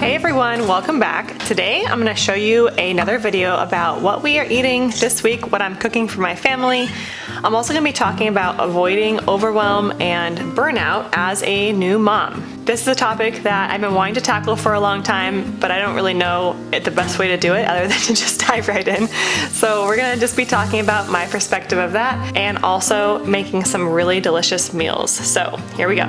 Hey everyone, welcome back. Today I'm going to show you another video about what we are eating this week, what I'm cooking for my family. I'm also going to be talking about avoiding overwhelm and burnout as a new mom. This is a topic that I've been wanting to tackle for a long time, but I don't really know the best way to do it other than to just dive right in. So we're going to just be talking about my perspective of that and also making some really delicious meals. So here we go.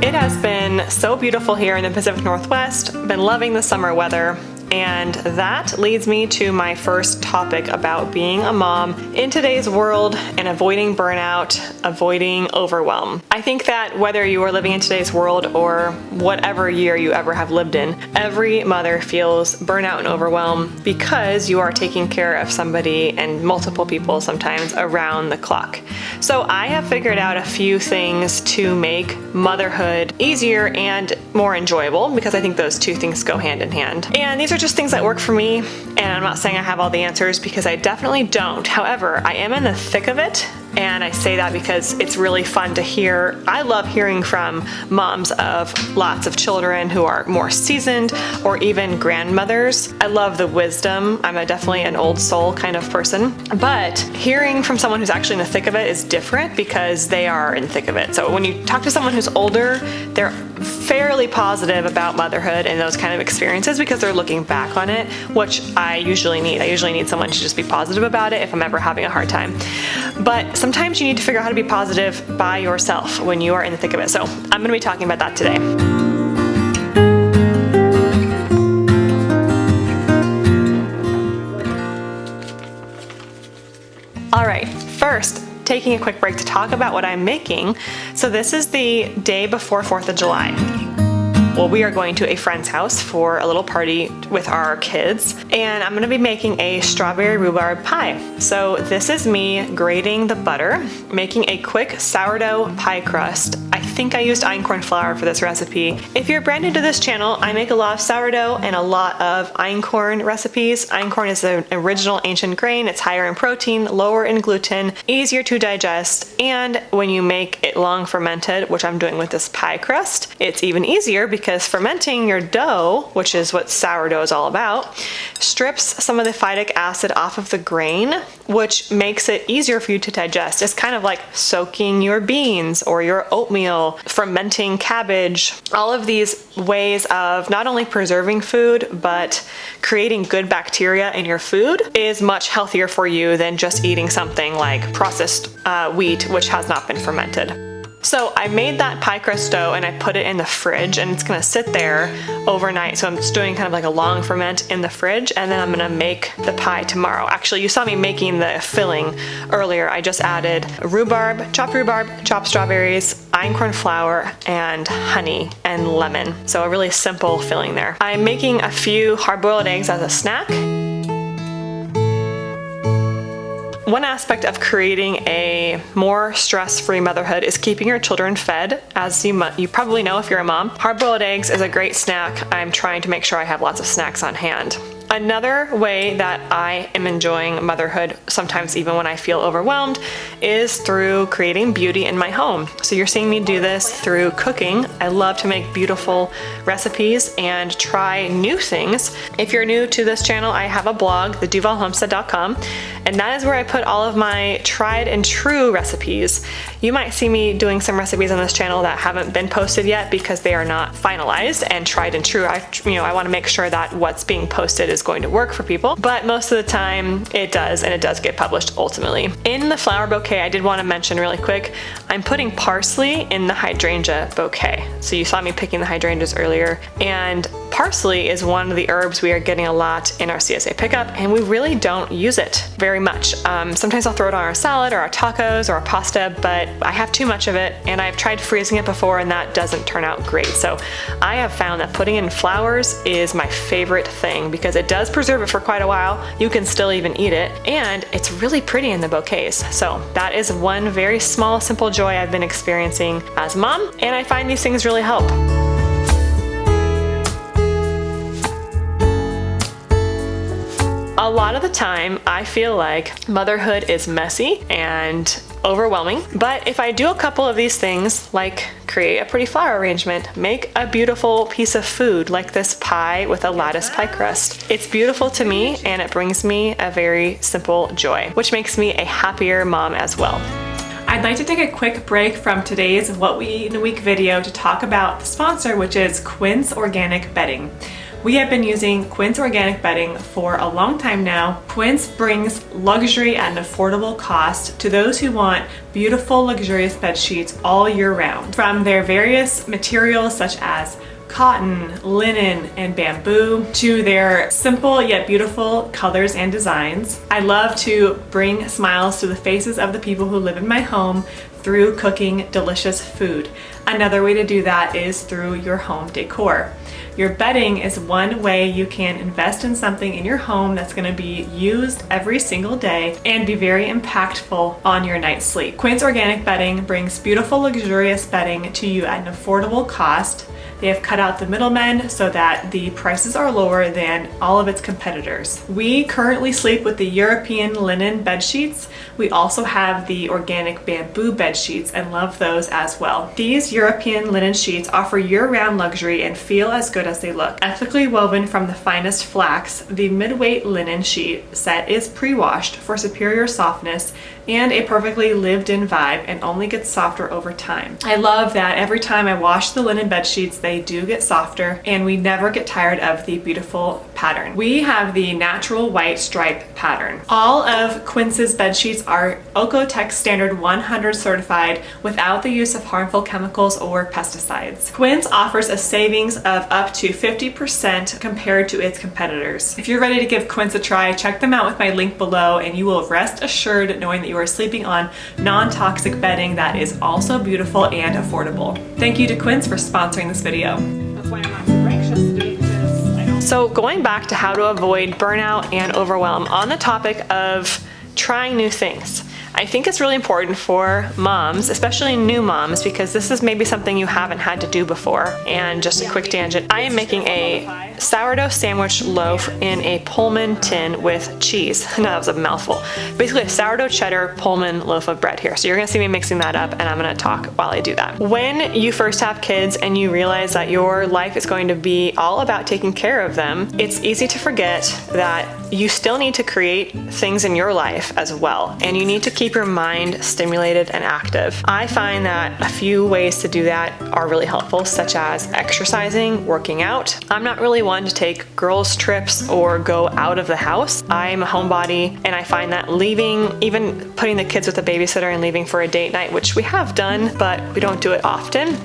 It has been so beautiful here in the Pacific Northwest. Been loving the summer weather. And that leads me to my first topic about being a mom in today's world and avoiding burnout, avoiding overwhelm. I think that whether you are living in today's world or whatever year you ever have lived in, every mother feels burnout and overwhelm because you are taking care of somebody and multiple people sometimes around the clock. So I have figured out a few things to make motherhood easier and more enjoyable because I think those two things go hand in hand. And these are just things that work for me, and I'm not saying I have all the answers because I definitely don't. However, I am in the thick of it, and I say that because it's really fun to hear. I love hearing from moms of lots of children who are more seasoned or even grandmothers. I love the wisdom. I'm definitely an old soul kind of person, but hearing from someone who's actually in the thick of it is different because they are in the thick of it. So when you talk to someone who's older, they're fairly positive about motherhood and those kind of experiences because they're looking back on it, which I usually need. I usually need someone to just be positive about it if I'm ever having a hard time. But sometimes you need to figure out how to be positive by yourself when you are in the thick of it. So I'm going to be talking about that today. All right, first, taking a quick break to talk about what I'm making. So this is the day before 4th of July. Well, we are going to a friend's house for a little party with our kids, and I'm gonna be making a strawberry rhubarb pie. So this is me grating the butter, making a quick sourdough pie crust. I think I used einkorn flour for this recipe. If you're brand new to this channel, I make a lot of sourdough and a lot of einkorn recipes. Einkorn is an original ancient grain. It's higher in protein, lower in gluten, easier to digest, and when you make it long fermented, which I'm doing with this pie crust, it's even easier because fermenting your dough, which is what sourdough is all about, strips some of the phytic acid off of the grain, which makes it easier for you to digest. It's kind of like soaking your beans or your oatmeal, fermenting cabbage. All of these ways of not only preserving food, but creating good bacteria in your food is much healthier for you than just eating something like processed wheat, which has not been fermented. So I made that pie crust dough and I put it in the fridge, and it's gonna sit there overnight. So I'm just doing kind of like a long ferment in the fridge, and then I'm gonna make the pie tomorrow. Actually, you saw me making the filling earlier. I just added rhubarb, chopped strawberries, einkorn flour, and honey and lemon. So a really simple filling there. I'm making a few hard-boiled eggs as a snack. One aspect of creating a more stress-free motherhood is keeping your children fed. As you probably know if you're a mom, hard-boiled eggs is a great snack. I'm trying to make sure I have lots of snacks on hand. Another way that I am enjoying motherhood, sometimes even when I feel overwhelmed, is through creating beauty in my home. So you're seeing me do this through cooking. I love to make beautiful recipes and try new things. If you're new to this channel, I have a blog, theduvallhomestead.com, and that is where I put all of my tried and true recipes. You might see me doing some recipes on this channel that haven't been posted yet because they are not finalized and tried and true. I want to make sure that what's being posted is going to work for people, but most of the time it does, and it does get published ultimately. In the flower bouquet, I did want to mention really quick, I'm putting parsley in the hydrangea bouquet. So you saw me picking the hydrangeas earlier, and parsley is one of the herbs we are getting a lot in our CSA pickup, and we really don't use it very much. Sometimes I'll throw it on our salad or our tacos or our pasta, but I have too much of it, and I've tried freezing it before and that doesn't turn out great. So I have found that putting in flowers is my favorite thing because it does preserve it for quite a while. You can still even eat it, and it's really pretty in the bouquets. So that is one very small, simple joy I've been experiencing as a mom, and I find these things really help. A lot of the time, I feel like motherhood is messy and overwhelming, but if I do a couple of these things, like create a pretty flower arrangement, make a beautiful piece of food like this pie with a lattice pie crust, it's beautiful to me and it brings me a very simple joy, which makes me a happier mom as well. I'd like to take a quick break from today's What We Eat in a Week video to talk about the sponsor, which is Quince Organic Bedding. We have been using Quince Organic Bedding for a long time now. Quince brings luxury at an affordable cost to those who want beautiful, luxurious bed sheets all year round. From their various materials such as cotton, linen, and bamboo, to their simple yet beautiful colors and designs. I love to bring smiles to the faces of the people who live in my home through cooking delicious food. Another way to do that is through your home decor. Your bedding is one way you can invest in something in your home that's going to be used every single day and be very impactful on your night's sleep. Quince Organic Bedding brings beautiful, luxurious bedding to you at an affordable cost. They have cut out the middlemen so that the prices are lower than all of its competitors. We currently sleep with the European linen bed sheets. We also have the organic bamboo bed sheets and love those as well. These European linen sheets offer year-round luxury and feel as good as they look. Ethically woven from the finest flax, the mid-weight linen sheet set is pre-washed for superior softness and a perfectly lived-in vibe, and only gets softer over time. I love that every time I wash the linen bed sheets, they do get softer, and we never get tired of the beautiful pattern. We have the natural white stripe pattern. All of Quince's bed sheets are Oeko-Tex Standard 100 certified without the use of harmful chemicals or pesticides. Quince offers a savings of up to 50% compared to its competitors. If you're ready to give Quince a try, check them out with my link below, and you will rest assured knowing that you are sleeping on non-toxic bedding that is also beautiful and affordable. Thank you to Quince for sponsoring this video. That's why I'm not super anxious to do this. So going back to how to avoid burnout and overwhelm, on the topic of trying new things, I think it's really important for moms, especially new moms, because this is maybe something you haven't had to do before. And just a quick tangent, I am making a sourdough sandwich loaf in a Pullman tin with cheese. No, that was a mouthful. Basically a sourdough cheddar Pullman loaf of bread here. So you're gonna see me mixing that up, and I'm gonna talk while I do that. When you first have kids and you realize that your life is going to be all about taking care of them, it's easy to forget that you still need to create things in your life as well. And you need to keep your mind stimulated and active. I find that a few ways to do that are really helpful, such as exercising, working out. I'm not really one to take girls' trips or go out of the house. I'm a homebody, and I find that leaving, even putting the kids with a babysitter and leaving for a date night, which we have done, but we don't do it often,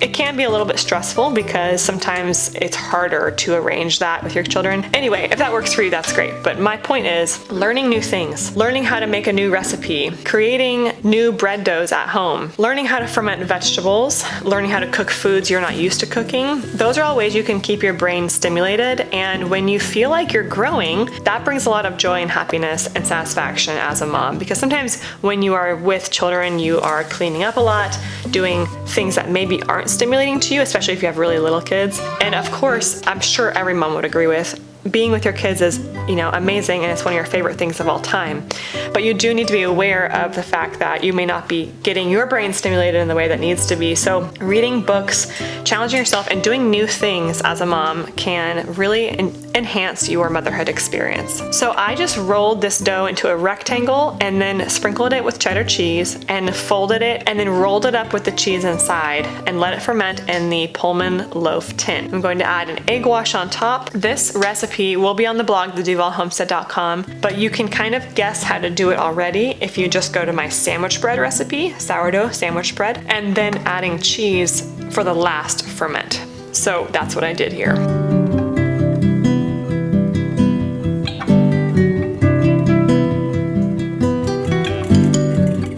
it can be a little bit stressful because sometimes it's harder to arrange that with your children. Anyway, if that works for you, that's great. But my point is learning new things, learning how to make a new recipe, creating new bread doughs at home, learning how to ferment vegetables, learning how to cook foods you're not used to cooking. Those are all ways you can keep your brain stimulated. And when you feel like you're growing, that brings a lot of joy and happiness and satisfaction as a mom. Because sometimes when you are with children, you are cleaning up a lot, doing things that maybe aren't stimulating to you, especially if you have really little kids. And of course, I'm sure every mom would agree with, being with your kids is, amazing, and it's one of your favorite things of all time. But you do need to be aware of the fact that you may not be getting your brain stimulated in the way that needs to be. So reading books, challenging yourself, and doing new things as a mom can really enhance your motherhood experience. So I just rolled this dough into a rectangle and then sprinkled it with cheddar cheese and folded it and then rolled it up with the cheese inside and let it ferment in the Pullman loaf tin. I'm going to add an egg wash on top. This recipe will be on the blog, theduvallhomestead.com, but you can kind of guess how to do it already if you just go to my sandwich bread recipe, sourdough sandwich bread, and then adding cheese for the last ferment. So that's what I did here.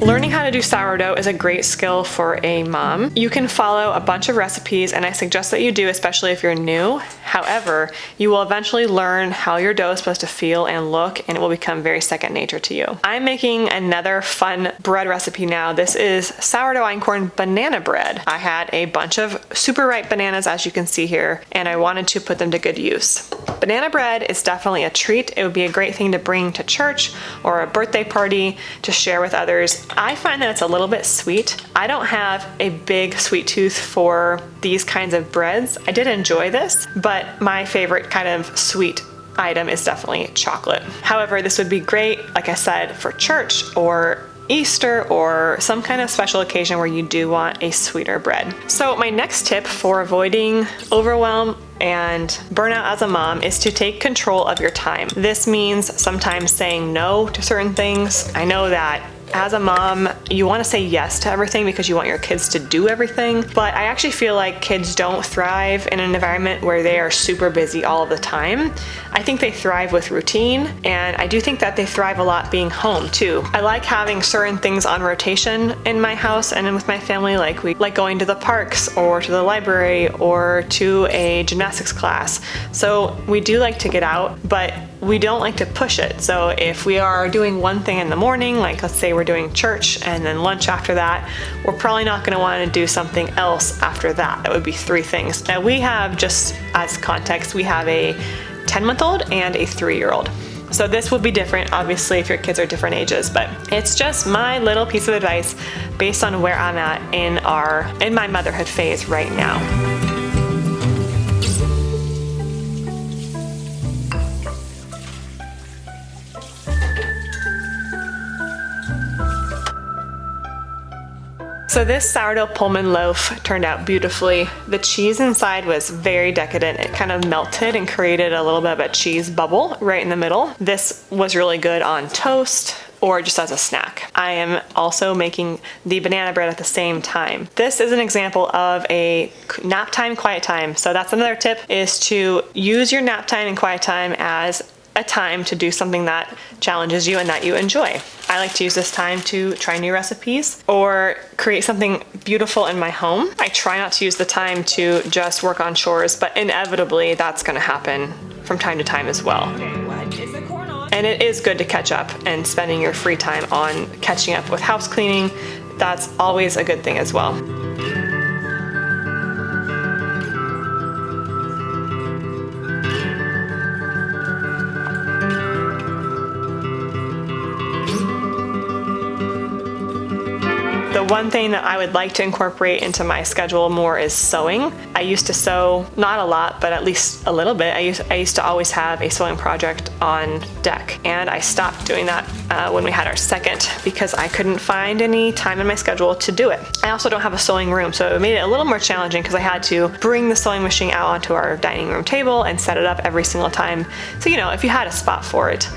Learning how to do sourdough sourdough is a great skill for a mom. You can follow a bunch of recipes, and I suggest that you do, especially if you're new. However, you will eventually learn how your dough is supposed to feel and look, and it will become very second nature to you. I'm making another fun bread recipe now. This is sourdough einkorn banana bread. I had a bunch of super ripe bananas, as you can see here, and I wanted to put them to good use. Banana bread is definitely a treat. It would be a great thing to bring to church or a birthday party to share with others. I find that it's a little bit sweet. I don't have a big sweet tooth for these kinds of breads. I did enjoy this, but my favorite kind of sweet item is definitely chocolate. However, this would be great, like I said, for church or Easter or some kind of special occasion where you do want a sweeter bread. So my next tip for avoiding overwhelm and burnout as a mom is to take control of your time. This means sometimes saying no to certain things. I know that as a mom, you want to say yes to everything because you want your kids to do everything, but I actually feel like kids don't thrive in an environment where they are super busy all of the time. I think they thrive with routine, and I do think that they thrive a lot being home too. I like having certain things on rotation in my house and with my family, like we like going to the parks or to the library or to a gymnastics class. So we do like to get out, but we don't like to push it. So if we are doing one thing in the morning, like let's say we're doing church and then lunch after that, we're probably not going to want to do something else after that. That would be 3 things. Now we have, just as context, we have a 10-month-old and a 3-year-old. So this would be different, obviously, if your kids are different ages, but it's just my little piece of advice based on where I'm at in my motherhood phase right now. So this sourdough Pullman loaf turned out beautifully. The cheese inside was very decadent. It kind of melted and created a little bit of a cheese bubble right in the middle. This was really good on toast or just as a snack. I am also making the banana bread at the same time. This is an example of a nap time, quiet time. So that's another tip, is to use your nap time and quiet time as a time to do something that challenges you and that you enjoy. I like to use this time to try new recipes or create something beautiful in my home. I try not to use the time to just work on chores, but inevitably that's gonna happen from time to time as well. Okay, what is the corn on? And it is good to catch up, and spending your free time on catching up with house cleaning, that's always a good thing as well. The one thing that I would like to incorporate into my schedule more is sewing. I used to sew, not a lot, but at least a little bit. I used to always have a sewing project on deck, and I stopped doing that when we had our second because I couldn't find any time in my schedule to do it. I also don't have a sewing room, so it made it a little more challenging because I had to bring the sewing machine out onto our dining room table and set it up every single time. So, you know, if you had a spot for it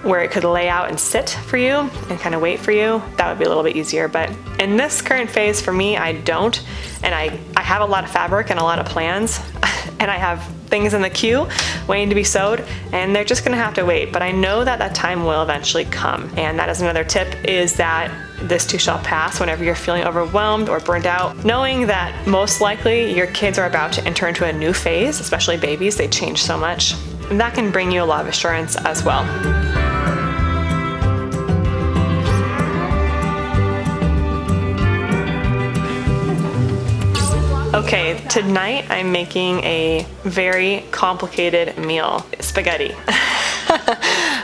where it could lay out and sit for you and kind of wait for you, that would be a little bit easier. But in this current phase for me, I don't. And I have a lot of fabric and a lot of plans and I have things in the queue waiting to be sewed, and they're just gonna have to wait. But I know that that time will eventually come. And that is another tip, is that this too shall pass whenever you're feeling overwhelmed or burned out, knowing that most likely your kids are about to enter into a new phase, especially babies, they change so much. And that can bring you a lot of assurance as well. Okay, tonight I'm making a very complicated meal, spaghetti.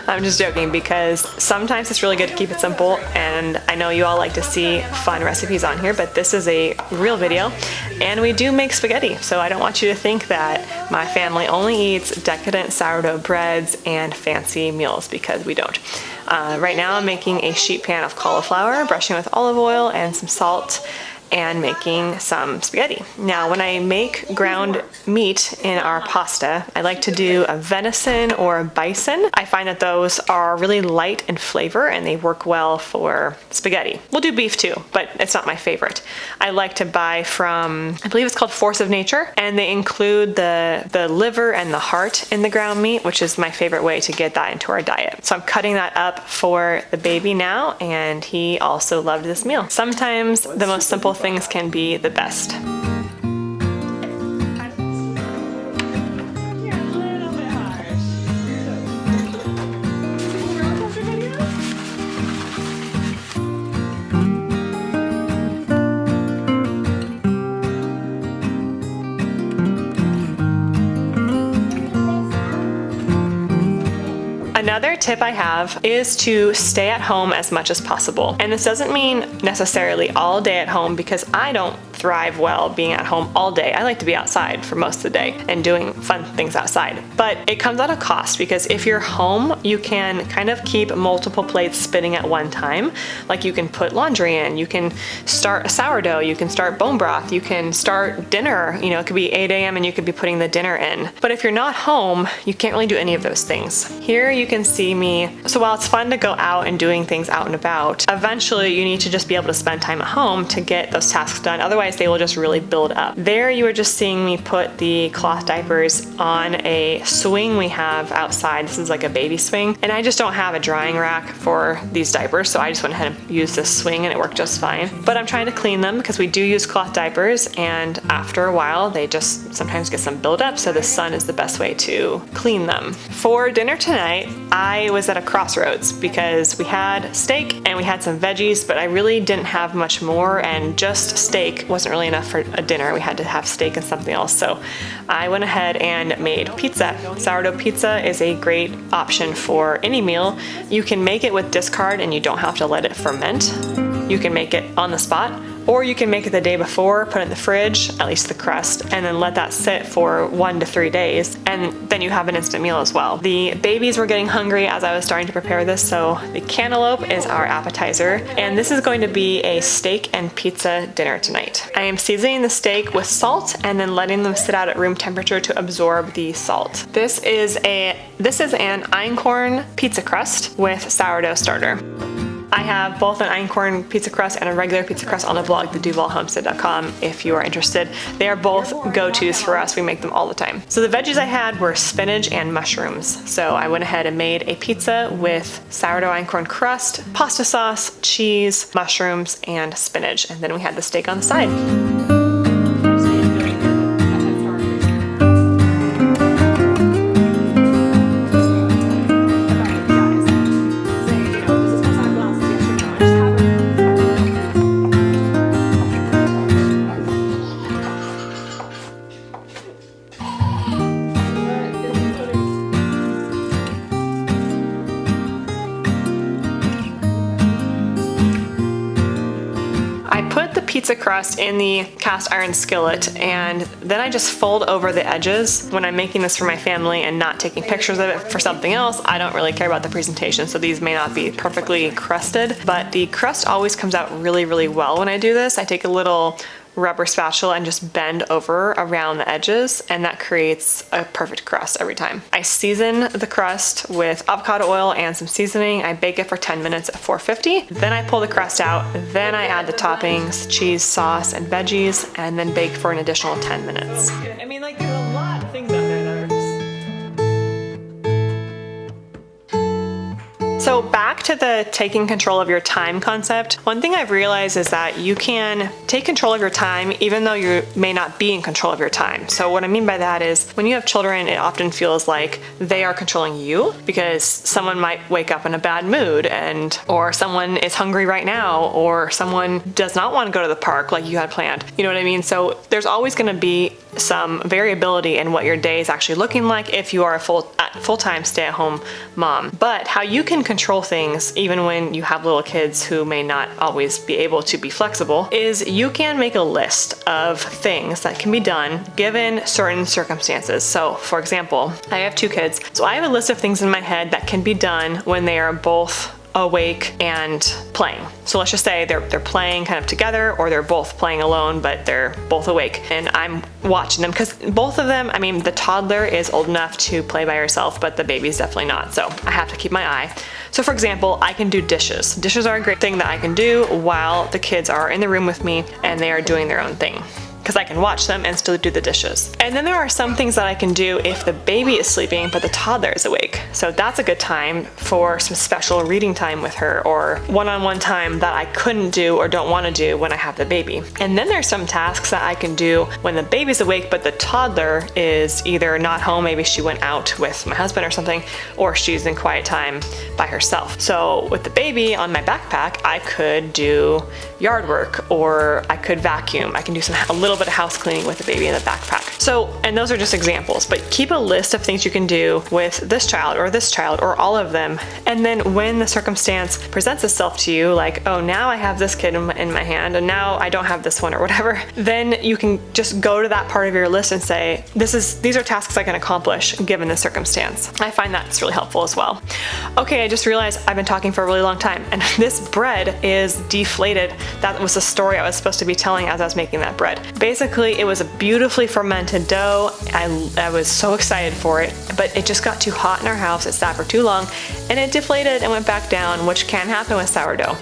I'm just joking because sometimes it's really good to keep it simple, and I know you all like to see fun recipes on here, but this is a real video and we do make spaghetti. So I don't want you to think that my family only eats decadent sourdough breads and fancy meals, because we don't. Right now I'm making a sheet pan of cauliflower, brushing with olive oil and some salt. and making some spaghetti. Now, when I make ground meat in our pasta, I like to do a venison or a bison. I find that those are really light in flavor and they work well for spaghetti. We'll do beef too, but it's not my favorite. I like to buy from, I believe it's called Force of Nature, and they include the liver and the heart in the ground meat, which is my favorite way to get that into our diet. So I'm cutting that up for the baby now, and he also loved this meal. Sometimes the most simple things can be the best. Another tip I have is to stay at home as much as possible. And this doesn't mean necessarily all day at home, because I don't thrive well being at home all day. I like to be outside for most of the day and doing fun things outside. But it comes at a cost, because if you're home, you can kind of keep multiple plates spinning at one time. Like you can put laundry in, you can start a sourdough, you can start bone broth, you can start dinner. You know, it could be 8 a.m. and you could be putting the dinner in. But if you're not home, you can't really do any of those things. Here you can see me. So while it's fun to go out and doing things out and about, eventually you need to just be able to spend time at home to get those tasks done. Otherwise they will just really build up. There you are just seeing me put the cloth diapers on a swing we have outside. This is like a baby swing, and I just don't have a drying rack for these diapers, so I just went ahead and used this swing and it worked just fine. But I'm trying to clean them because we do use cloth diapers, and after a while they just sometimes get some buildup, so the sun is the best way to clean them. For dinner tonight, I was at a crossroads because we had steak and we had some veggies, but I really didn't have much more, and just steak wasn't really enough for a dinner. We had to have steak and something else. So I went ahead and made pizza. Sourdough pizza is a great option for any meal. You can make it with discard and you don't have to let it ferment. You can make it on the spot, or you can make it the day before, put it in the fridge, at least the crust, and then let that sit for 1 to 3 days, and then you have an instant meal as well. The babies were getting hungry as I was starting to prepare this, so the cantaloupe is our appetizer, and this is going to be a steak and pizza dinner tonight. I am seasoning the steak with salt and then letting them sit out at room temperature to absorb the salt. This is an einkorn pizza crust with sourdough starter. I have both an einkorn pizza crust and a regular pizza crust on the blog, theduvallhomestead.com, if you are interested. They are both go-tos for us. We make them all the time. So the veggies I had were spinach and mushrooms. So I went ahead and made a pizza with sourdough einkorn crust, pasta sauce, cheese, mushrooms, and spinach. And then we had the steak on the side. Pizza crust in the cast iron skillet, and then I just fold over the edges. When I'm making this for my family and not taking pictures of it for something else, I don't really care about the presentation, so these may not be perfectly crusted, but the crust always comes out really, really well when I do this. I take a little rubber spatula and just bend over around the edges, and that creates a perfect crust every time. I season the crust with avocado oil and some seasoning. I bake it for 10 minutes at 450. Then I pull the crust out. Then I add the toppings, cheese, sauce, and veggies, and then bake for an additional 10 minutes. I mean, like, there's a lot of things out there that are just... So back to the taking control of your time concept. One thing I've realized is that you can take control of your time even though you may not be in control of your time. So what I mean by that is when you have children, it often feels like they are controlling you, because someone might wake up in a bad mood, or someone is hungry right now, or someone does not want to go to the park like you had planned. You know what I mean? So there's always going to be some variability in what your day is actually looking like if you are a full-time stay-at-home mom. But how you can control things even when you have little kids who may not always be able to be flexible is you can make a list of things that can be done given certain circumstances. So for example, I have 2 kids, so I have a list of things in my head that can be done when they are both awake and playing. So let's just say they're playing kind of together, or they're both playing alone, but they're both awake. And I'm watching them because both of them, I mean, the toddler is old enough to play by herself, but the baby's definitely not. So I have to keep my eye. So for example, I can do dishes. Dishes are a great thing that I can do while the kids are in the room with me and they are doing their own thing, because I can watch them and still do the dishes. And then there are some things that I can do if the baby is sleeping but the toddler is awake. So that's a good time for some special reading time with her, or one-on-one time that I couldn't do or don't want to do when I have the baby. And then there's some tasks that I can do when the baby's awake but the toddler is either not home, maybe she went out with my husband or something, or she's in quiet time by herself. So with the baby on my backpack, I could do yard work, or I could vacuum. I can do a little bit of house cleaning with the baby in the backpack. So, and those are just examples, but keep a list of things you can do with this child or all of them. And then when the circumstance presents itself to you, like, oh, now I have this kid in my hand and now I don't have this one or whatever, then you can just go to that part of your list and say, these are tasks I can accomplish given the circumstance. I find that's really helpful as well. Okay, I just realized I've been talking for a really long time, and this bread is deflated. That was the story I was supposed to be telling as I was making that bread. Basically, it was a beautifully fermented dough. I was so excited for it, but it just got too hot in our house. It sat for too long and it deflated and went back down, which can happen with sourdough.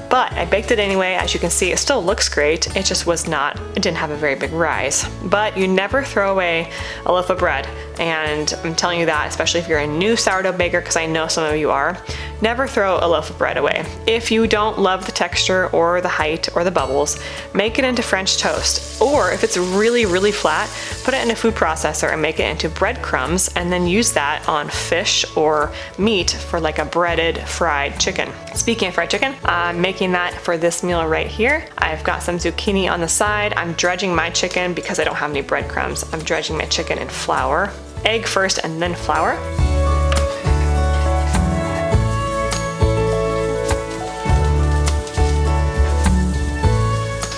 But I baked it anyway. As you can see, it still looks great. It just it didn't have a very big rise. But you never throw away a loaf of bread. And I'm telling you that, especially if you're a new sourdough baker, because I know some of you are, never throw a loaf of bread away. If you don't love the texture or the height or the bubbles, make it into French toast. Or if it's really, really flat, put it in a food processor and make it into breadcrumbs, and then use that on fish or meat for like a breaded fried chicken. Speaking of fried chicken, I'm making that for this meal right here. I've got some zucchini on the side. I'm dredging my chicken because I don't have any breadcrumbs. I'm dredging my chicken in flour. Egg first and then flour.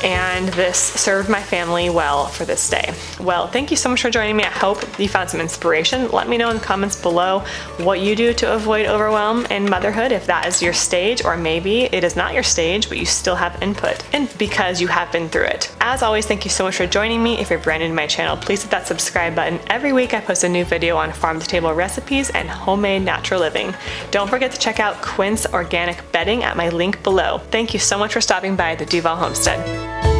And this served my family well for this day. Well, thank you so much for joining me. I hope you found some inspiration. Let me know in the comments below what you do to avoid overwhelm in motherhood, if that is your stage, or maybe it is not your stage, but you still have input, and because you have been through it. As always, thank you so much for joining me. If you're brand new to my channel, please hit that subscribe button. Every week I post a new video on farm-to-table recipes and homemade natural living. Don't forget to check out Quince organic bedding at my link below. Thank you so much for stopping by the Duvall Homestead.